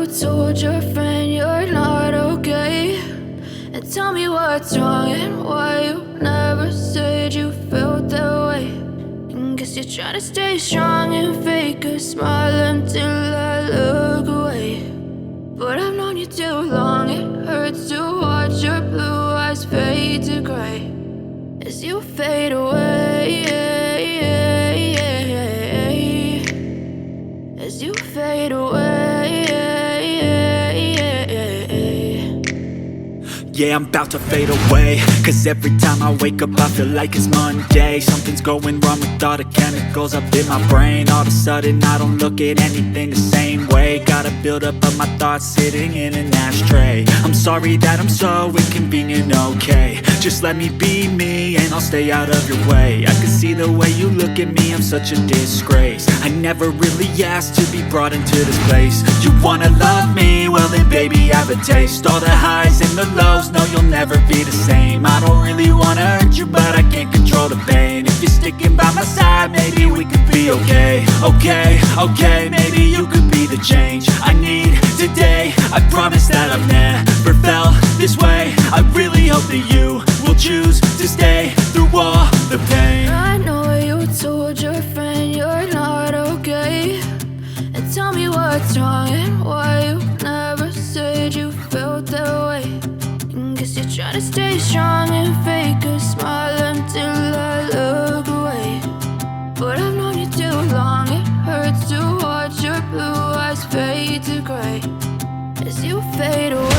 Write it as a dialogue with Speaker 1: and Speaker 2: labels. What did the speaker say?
Speaker 1: told your friend you're not okay. And tell me what's wrong and why you never said you felt that way. And guess you're trying to stay strong and fake a smile until I look away. But I've known you too long, it hurts to watch your blue eyes fade to gray as you fade away, as you fade away.
Speaker 2: Yeah, I'm about to fade away, cause every time I wake up I feel like it's Monday. Something's going wrong with all the chemicals up in my brain. All of a sudden I don't look at anything the same way. Gotta build up of my thoughts sitting in an ashtray. I'm sorry that I'm so inconvenient, okay. Just let me be me and I'll stay out of your way. I can see the way you look at me, I'm such a disgrace. I never really asked to be brought into this place. You wanna love me? Well then baby have a taste. All the highs and the lows, no, you'll never be the same. I don't really wanna hurt you, but I can't control the pain. If you're sticking by my side, maybe we could be okay. Okay, maybe you could be the change I need today. I promise that I've never felt this way. I really hope that you will choose to stay through all the pain.
Speaker 1: I know you told your friend you're not okay. And tell me what's wrong and why you never said you felt that way. Guess you're trying to stay strong and fake a smile until I look away. But I've known you too long, it hurts to watch your blue eyes fade to gray as you fade away.